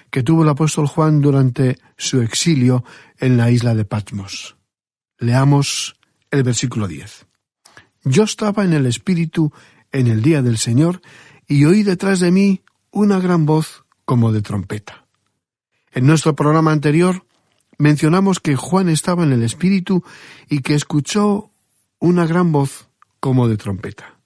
que tuvo el apóstol Juan durante su exilio en la isla de Patmos. Leamos el versículo 10. Yo estaba en el Espíritu en el día del Señor y oí detrás de mí una gran voz como de trompeta. En nuestro programa anterior mencionamos que Juan estaba en el Espíritu y que escuchó una gran voz como de trompeta.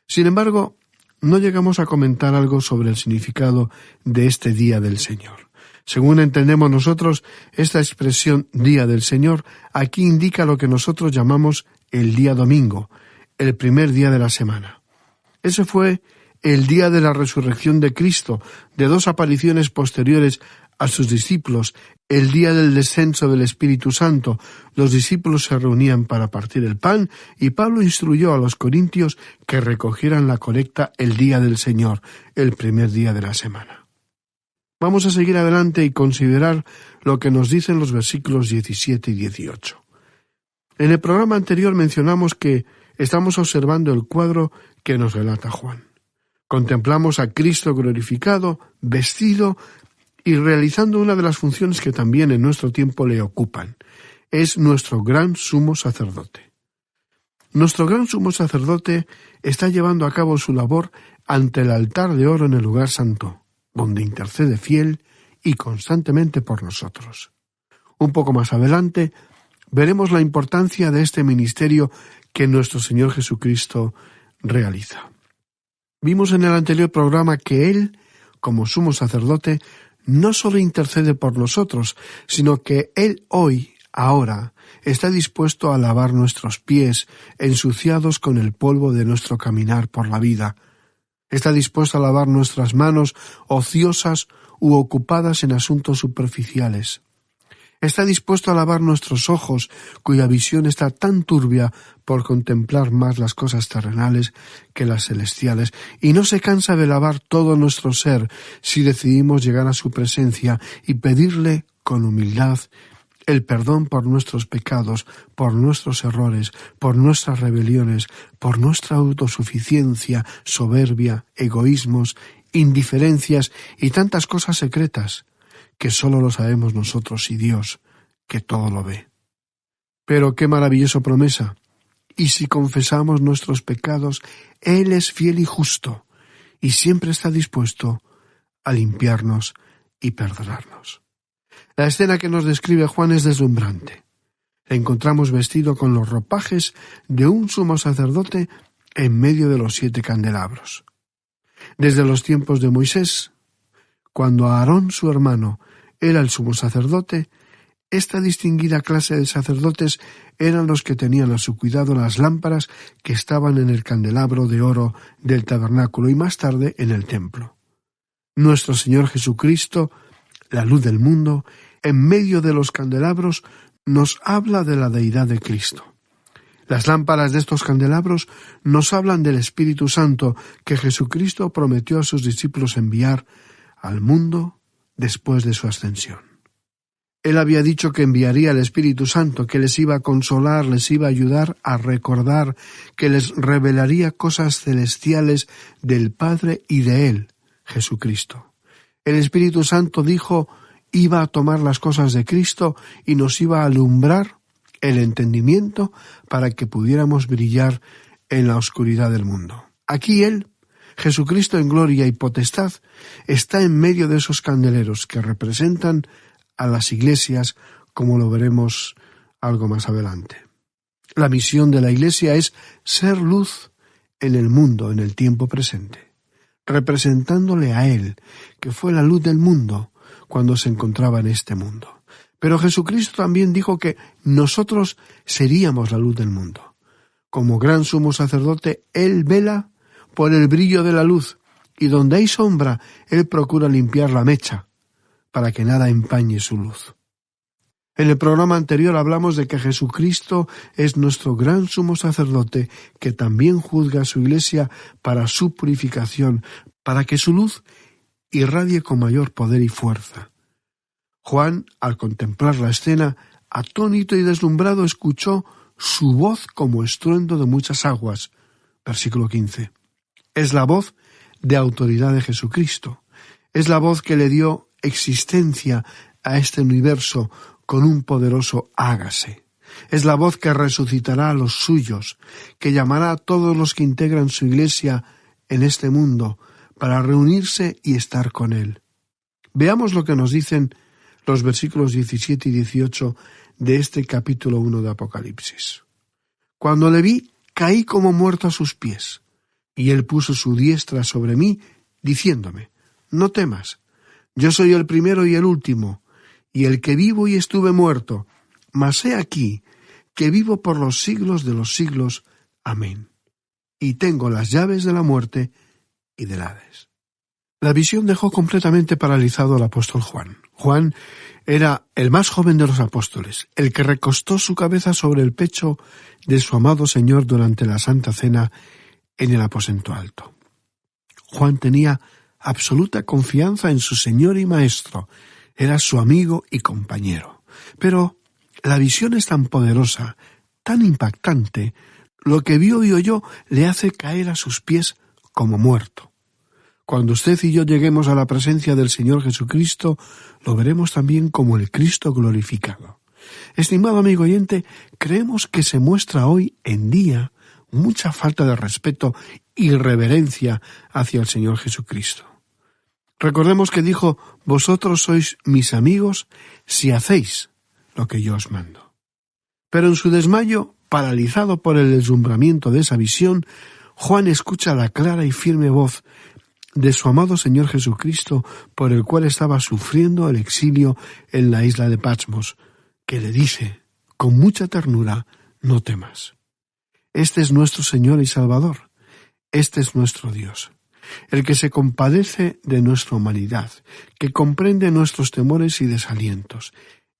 Sin embargo, no llegamos a comentar algo sobre el significado de este día del Señor. Según entendemos nosotros, esta expresión Día del Señor aquí indica lo que nosotros llamamos el día domingo, el primer día de la semana. Ese fue el día de la resurrección de Cristo, de dos apariciones posteriores a sus discípulos, el día del descenso del Espíritu Santo. Los discípulos se reunían para partir el pan y Pablo instruyó a los corintios que recogieran la colecta el día del Señor, el primer día de la semana. Vamos a seguir adelante y considerar lo que nos dicen los versículos 17 y 18. En el programa anterior mencionamos que estamos observando el cuadro que nos relata Juan. Contemplamos a Cristo glorificado, vestido y realizando una de las funciones que también en nuestro tiempo le ocupan. Es nuestro gran sumo sacerdote. Nuestro gran sumo sacerdote está llevando a cabo su labor ante el altar de oro en el lugar santo, donde intercede fiel y constantemente por nosotros. Un poco más adelante veremos la importancia de este ministerio que nuestro Señor Jesucristo realiza. Vimos en el anterior programa que Él, como sumo sacerdote, no solo intercede por nosotros, sino que Él hoy, ahora, está dispuesto a lavar nuestros pies, ensuciados con el polvo de nuestro caminar por la vida. Está dispuesto a lavar nuestras manos, ociosas u ocupadas en asuntos superficiales. Está dispuesto a lavar nuestros ojos, cuya visión está tan turbia por contemplar más las cosas terrenales que las celestiales, y no se cansa de lavar todo nuestro ser si decidimos llegar a su presencia y pedirle con humildad el perdón por nuestros pecados, por nuestros errores, por nuestras rebeliones, por nuestra autosuficiencia, soberbia, egoísmos, indiferencias y tantas cosas secretas que solo lo sabemos nosotros y Dios, que todo lo ve. Pero qué maravillosa promesa. Y si confesamos nuestros pecados, Él es fiel y justo, y siempre está dispuesto a limpiarnos y perdonarnos. La escena que nos describe Juan es deslumbrante. Le encontramos vestido con los ropajes de un sumo sacerdote en medio de los 7 candelabros. Desde los tiempos de Moisés, cuando Aarón, su hermano, era el sumo sacerdote, esta distinguida clase de sacerdotes eran los que tenían a su cuidado las lámparas que estaban en el candelabro de oro del tabernáculo y más tarde en el templo. Nuestro Señor Jesucristo, la luz del mundo, en medio de los candelabros, nos habla de la deidad de Cristo. Las lámparas de estos candelabros nos hablan del Espíritu Santo que Jesucristo prometió a sus discípulos enviar al mundo después de su ascensión. Él había dicho que enviaría al Espíritu Santo, que les iba a consolar, les iba a ayudar a recordar, que les revelaría cosas celestiales del Padre y de Él, Jesucristo. El Espíritu Santo, dijo, iba a tomar las cosas de Cristo y nos iba a alumbrar el entendimiento para que pudiéramos brillar en la oscuridad del mundo. Aquí Él, Jesucristo en gloria y potestad, está en medio de esos candeleros que representan a las iglesias, como lo veremos algo más adelante. La misión de la iglesia es ser luz en el mundo, en el tiempo presente, representándole a Él, que fue la luz del mundo cuando se encontraba en este mundo. Pero Jesucristo también dijo que nosotros seríamos la luz del mundo. Como gran sumo sacerdote, Él vela por el brillo de la luz, y donde hay sombra, Él procura limpiar la mecha, para que nada empañe su luz. En el programa anterior hablamos de que Jesucristo es nuestro gran sumo sacerdote, que también juzga a su iglesia para su purificación, para que su luz irradie con mayor poder y fuerza. Juan, al contemplar la escena, atónito y deslumbrado, escuchó su voz como estruendo de muchas aguas. Versículo 15. Es la voz de autoridad de Jesucristo. Es la voz que le dio existencia a este universo con un poderoso hágase. Es la voz que resucitará a los suyos, que llamará a todos los que integran su iglesia en este mundo para reunirse y estar con él. Veamos lo que nos dicen los versículos 17 y 18 de este capítulo 1 de Apocalipsis. Cuando le vi, caí como muerto a sus pies, y él puso su diestra sobre mí, diciéndome: no temas, yo soy el primero y el último, y el que vivo y estuve muerto, mas he aquí que vivo por los siglos de los siglos. Amén. Y tengo las llaves de la muerte y del Hades. La visión dejó completamente paralizado al apóstol Juan. Juan era el más joven de los apóstoles, el que recostó su cabeza sobre el pecho de su amado Señor durante la Santa Cena en el aposento alto. Juan tenía absoluta confianza en su Señor y Maestro, era su amigo y compañero. Pero la visión es tan poderosa, tan impactante, lo que vio y oyó le hace caer a sus pies como muerto. Cuando usted y yo lleguemos a la presencia del Señor Jesucristo, lo veremos también como el Cristo glorificado. Estimado amigo oyente, creemos que se muestra hoy en día mucha falta de respeto y reverencia hacia el Señor Jesucristo. Recordemos que dijo: vosotros sois mis amigos si hacéis lo que yo os mando. Pero en su desmayo, paralizado por el deslumbramiento de esa visión, Juan escucha la clara y firme voz de su amado Señor Jesucristo, por el cual estaba sufriendo el exilio en la isla de Patmos, que le dice, con mucha ternura: no temas. Este es nuestro Señor y Salvador, este es nuestro Dios, el que se compadece de nuestra humanidad, que comprende nuestros temores y desalientos.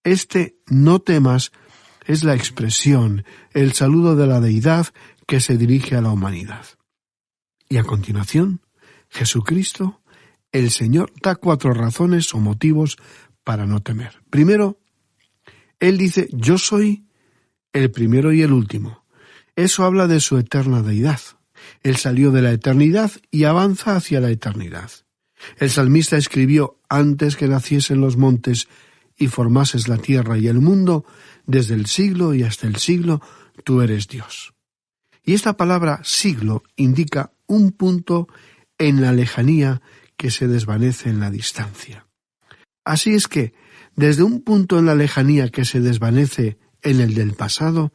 Este no temas es la expresión, el saludo de la deidad que se dirige a la humanidad. Y a continuación, Jesucristo, el Señor, da 4 razones o motivos para no temer. Primero, Él dice: yo soy el primero y el último. Eso habla de su eterna deidad. Él salió de la eternidad y avanza hacia la eternidad. El salmista escribió: antes que naciesen los montes y formases la tierra y el mundo, desde el siglo y hasta el siglo, tú eres Dios. Y esta palabra siglo indica un punto en la lejanía que se desvanece en la distancia. Así es que, desde un punto en la lejanía que se desvanece en el del pasado,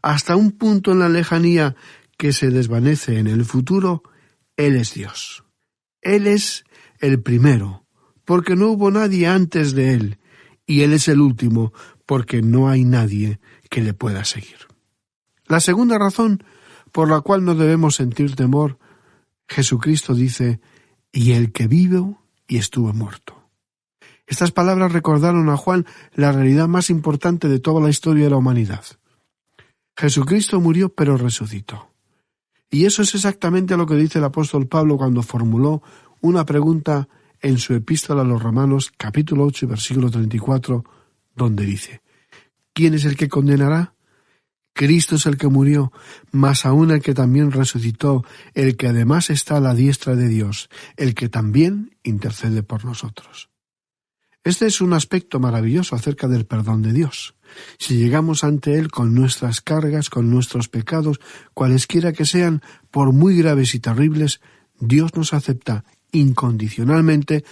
hasta un punto en la lejanía que se desvanece en el futuro, Él es Dios. Él es el primero, porque no hubo nadie antes de Él, y Él es el último, porque no hay nadie que le pueda seguir. La segunda razón por la cual no debemos sentir temor, Jesucristo dice: y el que vive y estuvo muerto. Estas palabras recordaron a Juan la realidad más importante de toda la historia de la humanidad. Jesucristo murió, pero resucitó. Y eso es exactamente lo que dice el apóstol Pablo cuando formuló una pregunta en su epístola a los Romanos, capítulo 8, versículo 34, donde dice: ¿quién es el que condenará? Cristo es el que murió, mas aún el que también resucitó, el que además está a la diestra de Dios, el que también intercede por nosotros. Este es un aspecto maravilloso acerca del perdón de Dios. Si llegamos ante Él con nuestras cargas, con nuestros pecados, cualesquiera que sean, por muy graves y terribles, Dios nos acepta incondicionalmente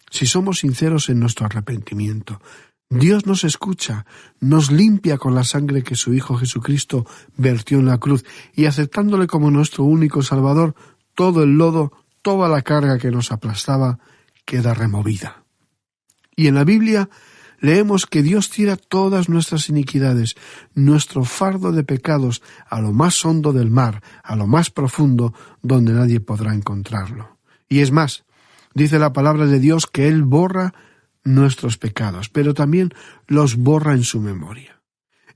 si somos sinceros en nuestro arrepentimiento. Dios nos escucha, nos limpia con la sangre que su Hijo Jesucristo vertió en la cruz, y aceptándole como nuestro único Salvador, todo el lodo, toda la carga que nos aplastaba, queda removida. Y en la Biblia leemos que Dios tira todas nuestras iniquidades, nuestro fardo de pecados, a lo más hondo del mar, a lo más profundo, donde nadie podrá encontrarlo. Y es más, dice la palabra de Dios que Él borra nuestros pecados, pero también los borra en su memoria.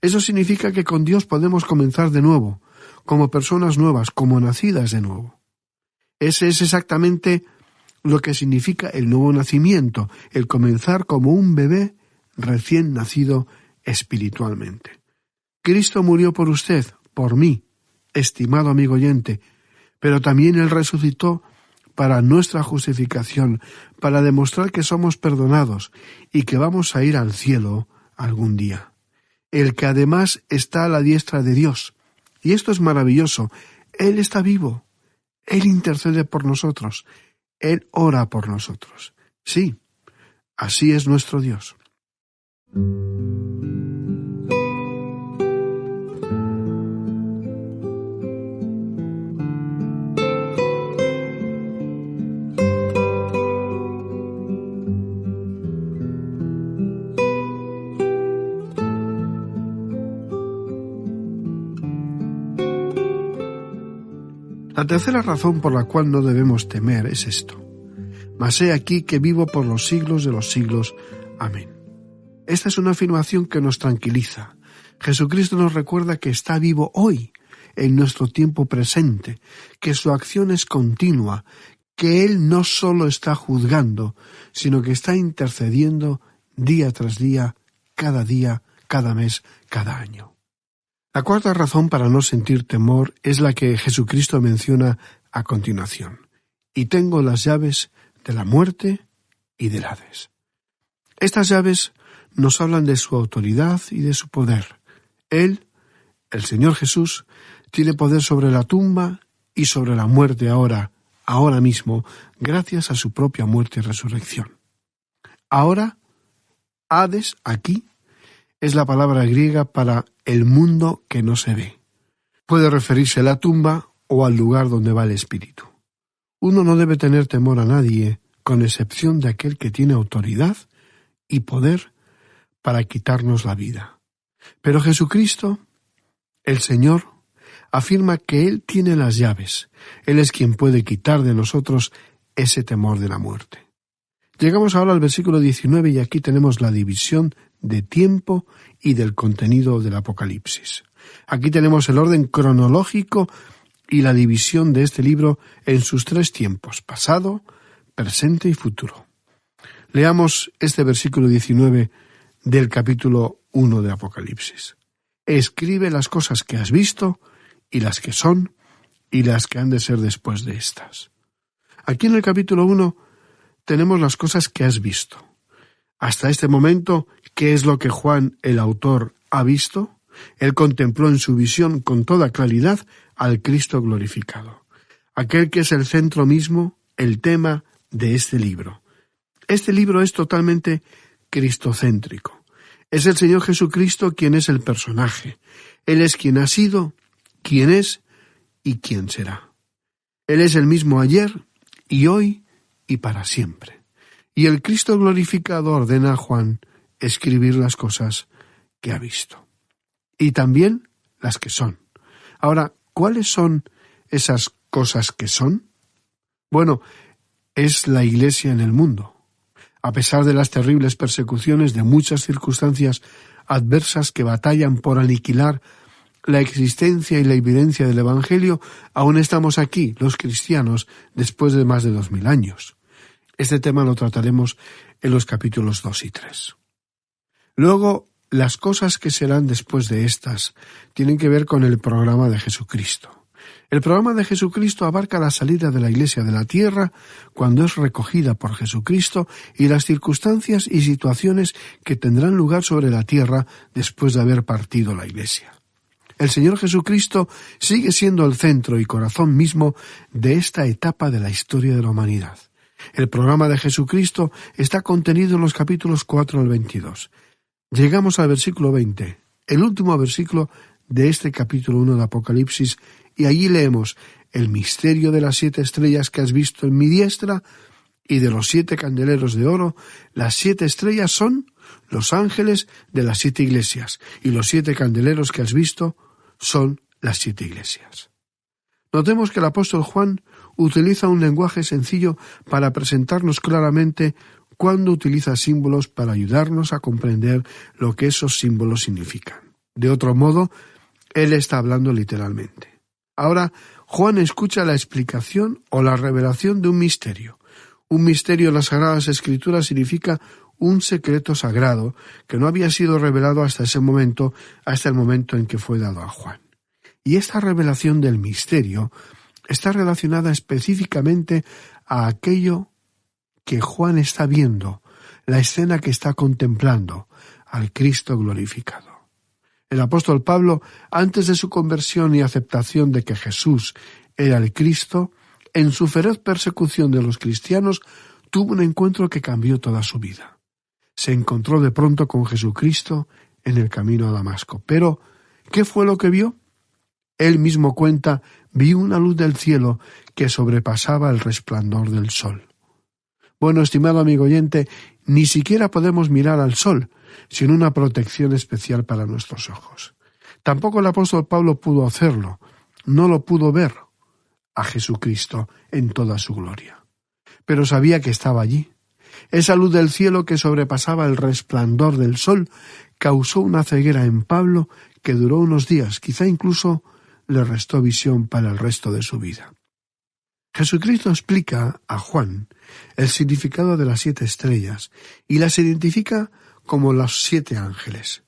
Eso significa que con Dios podemos comenzar de nuevo, como personas nuevas, como nacidas de nuevo. Ese es exactamente lo que significa el nuevo nacimiento, el comenzar como un bebé recién nacido espiritualmente. Cristo murió por usted, por mí, estimado amigo oyente, pero también Él resucitó para nuestra justificación, para demostrar que somos perdonados y que vamos a ir al cielo algún día. El que además está a la diestra de Dios. Y esto es maravilloso. Él está vivo. Él intercede por nosotros. Él ora por nosotros. Sí, así es nuestro Dios. La tercera razón por la cual no debemos temer es esto. Mas he aquí que vivo por los siglos de los siglos. Amén. Esta es una afirmación que nos tranquiliza. Jesucristo nos recuerda que está vivo hoy, en nuestro tiempo presente, que su acción es continua, que Él no solo está juzgando, sino que está intercediendo día tras día, cada mes, cada año. La cuarta razón para no sentir temor es la que Jesucristo menciona a continuación. Y tengo las llaves de la muerte y del Hades. Estas llaves nos hablan de su autoridad y de su poder. Él, el Señor Jesús, tiene poder sobre la tumba y sobre la muerte ahora mismo, gracias a su propia muerte y resurrección. Ahora, Hades, aquí, es la palabra griega para el mundo que no se ve. Puede referirse a la tumba o al lugar donde va el espíritu. Uno no debe tener temor a nadie, con excepción de aquel que tiene autoridad y poder para quitarnos la vida. Pero Jesucristo, el Señor, afirma que Él tiene las llaves. Él es quien puede quitar de nosotros ese temor de la muerte. Llegamos ahora al versículo 19 y aquí tenemos la división de tiempo y del contenido del Apocalipsis. Aquí tenemos el orden cronológico y la división de este libro en sus tres tiempos: pasado, presente y futuro. Leamos este versículo 19 del capítulo 1 de Apocalipsis. Escribe las cosas que has visto y las que son y las que han de ser después de estas. Aquí en el capítulo 1 tenemos las cosas que has visto. Hasta este momento, ¿qué es lo que Juan, el autor, ha visto? Él contempló en su visión con toda claridad al Cristo glorificado, aquel que es el centro mismo, el tema de este libro. Este libro es totalmente cristocéntrico. Es el Señor Jesucristo quien es el personaje. Él es quien ha sido, quien es y quien será. Él es el mismo ayer y hoy y para siempre. Y el Cristo glorificado ordena a Juan escribir las cosas que ha visto. Y también las que son. Ahora, ¿cuáles son esas cosas que son? Bueno, es la Iglesia en el mundo. A pesar de las terribles persecuciones de muchas circunstancias adversas que batallan por aniquilar la existencia y la evidencia del Evangelio, aún estamos aquí, los cristianos, después de más de 2000 años. Este tema lo trataremos en los capítulos 2 y 3. Luego, las cosas que serán después de estas tienen que ver con el programa de Jesucristo. El programa de Jesucristo abarca la salida de la Iglesia de la tierra cuando es recogida por Jesucristo y las circunstancias y situaciones que tendrán lugar sobre la tierra después de haber partido la Iglesia. El Señor Jesucristo sigue siendo el centro y corazón mismo de esta etapa de la historia de la humanidad. El programa de Jesucristo está contenido en los capítulos 4 al 22. Llegamos al versículo 20, el último versículo de este capítulo 1 de Apocalipsis, y allí leemos: el misterio de las 7 estrellas que has visto en mi diestra y de los 7 candeleros de oro. Las 7 estrellas son los ángeles de las 7 iglesias, y los 7 candeleros que has visto son las 7 iglesias. Notemos que el apóstol Juan utiliza un lenguaje sencillo para presentarnos claramente cuando utiliza símbolos para ayudarnos a comprender lo que esos símbolos significan. De otro modo, él está hablando literalmente. Ahora, Juan escucha la explicación o la revelación de un misterio. Un misterio en las Sagradas Escrituras significa un secreto sagrado que no había sido revelado hasta ese momento, hasta el momento en que fue dado a Juan. Y esta revelación del misterio está relacionada específicamente a aquello que Juan está viendo, la escena que está contemplando, al Cristo glorificado. El apóstol Pablo, antes de su conversión y aceptación de que Jesús era el Cristo, en su feroz persecución de los cristianos, tuvo un encuentro que cambió toda su vida. Se encontró de pronto con Jesucristo en el camino a Damasco. Pero, ¿qué fue lo que vio? Él mismo cuenta: vi una luz del cielo que sobrepasaba el resplandor del sol. Bueno, estimado amigo oyente, ni siquiera podemos mirar al sol sin una protección especial para nuestros ojos. Tampoco el apóstol Pablo pudo hacerlo, no lo pudo ver a Jesucristo en toda su gloria. Pero sabía que estaba allí. Esa luz del cielo que sobrepasaba el resplandor del sol causó una ceguera en Pablo que duró unos días, quizá incluso le restó visión para el resto de su vida. Jesucristo explica a Juan el significado de las 7 estrellas y las identifica como los 7 ángeles.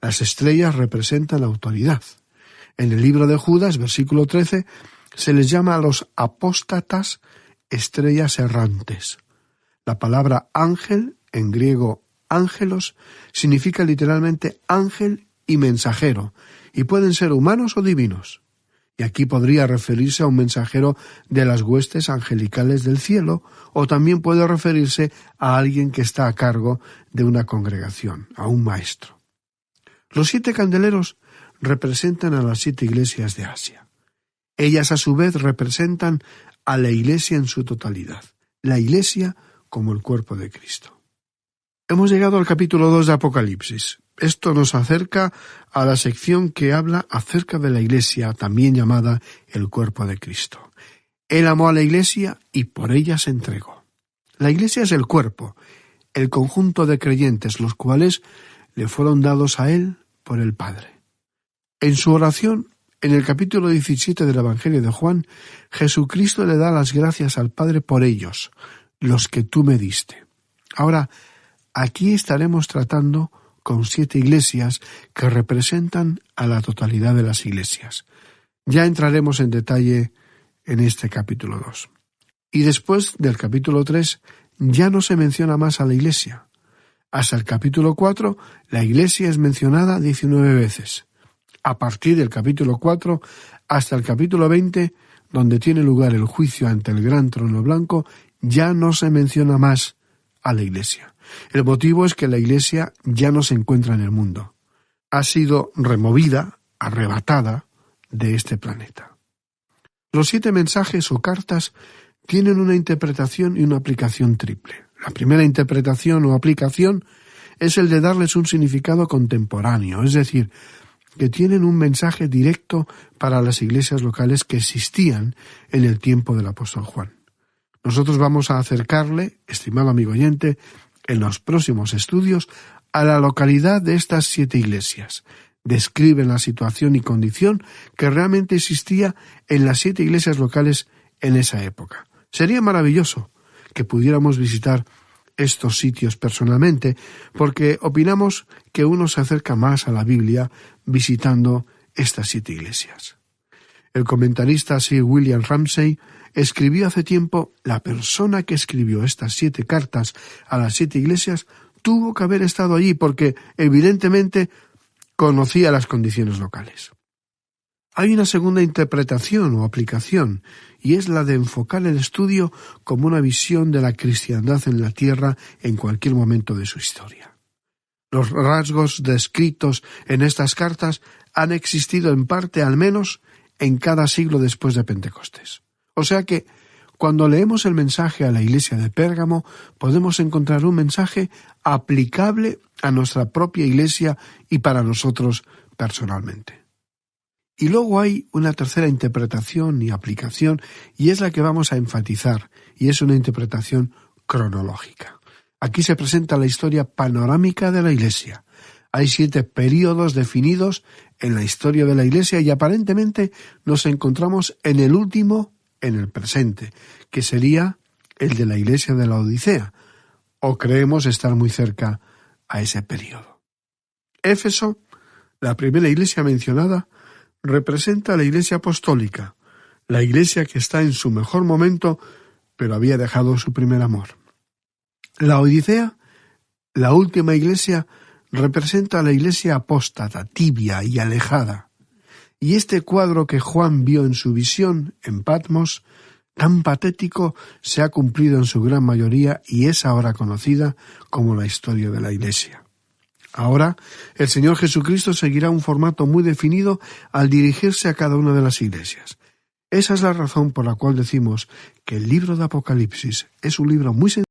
Las estrellas representan la autoridad. En el libro de Judas, versículo 13, se les llama a los apóstatas estrellas errantes. La palabra ángel, en griego ángelos, significa literalmente ángel y mensajero, y pueden ser humanos o divinos. Y aquí podría referirse a un mensajero de las huestes angelicales del cielo, o también puede referirse a alguien que está a cargo de una congregación, a un maestro. Los 7 candeleros representan a las 7 iglesias de Asia. Ellas a su vez representan a la iglesia en su totalidad, la iglesia como el cuerpo de Cristo. Hemos llegado al capítulo 2 de Apocalipsis. Esto nos acerca a la sección que habla acerca de la iglesia, también llamada el cuerpo de Cristo. Él amó a la iglesia y por ella se entregó. La iglesia es el cuerpo, el conjunto de creyentes, los cuales le fueron dados a él por el Padre. En su oración, en el capítulo 17 del Evangelio de Juan, Jesucristo le da las gracias al Padre por ellos, los que tú me diste. Ahora, aquí estaremos tratando con 7 iglesias que representan a la totalidad de las iglesias. Ya entraremos en detalle en este capítulo 2. Y después del capítulo 3 ya no se menciona más a la iglesia. Hasta el capítulo 4 la iglesia es mencionada 19 veces. A partir del capítulo 4 hasta el capítulo 20, donde tiene lugar el juicio ante el gran trono blanco, ya no se menciona más a la iglesia. El motivo es que la iglesia ya no se encuentra en el mundo. Ha sido removida, arrebatada de este planeta. Los 7 mensajes o cartas tienen una interpretación y una aplicación triple. La primera interpretación o aplicación es el de darles un significado contemporáneo, es decir, que tienen un mensaje directo para las iglesias locales que existían en el tiempo del apóstol Juan. Nosotros vamos a acercarle, estimado amigo oyente, en los próximos estudios, a la localidad de estas 7 iglesias. Describen la situación y condición que realmente existía en las 7 iglesias locales en esa época. Sería maravilloso que pudiéramos visitar estos sitios personalmente, porque opinamos que uno se acerca más a la Biblia visitando estas 7 iglesias. El comentarista Sir William Ramsay escribió hace tiempo: la persona que escribió estas 7 cartas a las 7 iglesias tuvo que haber estado allí porque, evidentemente, conocía las condiciones locales. Hay una segunda interpretación o aplicación, y es la de enfocar el estudio como una visión de la cristiandad en la tierra en cualquier momento de su historia. Los rasgos descritos en estas cartas han existido en parte, al menos, en cada siglo después de Pentecostés. O sea que, cuando leemos el mensaje a la iglesia de Pérgamo, podemos encontrar un mensaje aplicable a nuestra propia iglesia y para nosotros personalmente. Y luego hay una tercera interpretación y aplicación, y es la que vamos a enfatizar, y es una interpretación cronológica. Aquí se presenta la historia panorámica de la iglesia. Hay 7 períodos definidos en la historia de la iglesia y aparentemente nos encontramos en el último, en el presente, que sería el de la iglesia de la Odisea, o creemos estar muy cerca a ese período. Éfeso, la primera iglesia mencionada, representa a la iglesia apostólica, la iglesia que está en su mejor momento pero había dejado su primer amor. La Odisea, la última iglesia, representa a la iglesia apóstata, tibia y alejada. Y este cuadro que Juan vio en su visión en Patmos, tan patético, se ha cumplido en su gran mayoría y es ahora conocida como la historia de la iglesia. Ahora, el Señor Jesucristo seguirá un formato muy definido al dirigirse a cada una de las iglesias. Esa es la razón por la cual decimos que el libro de Apocalipsis es un libro muy sencillo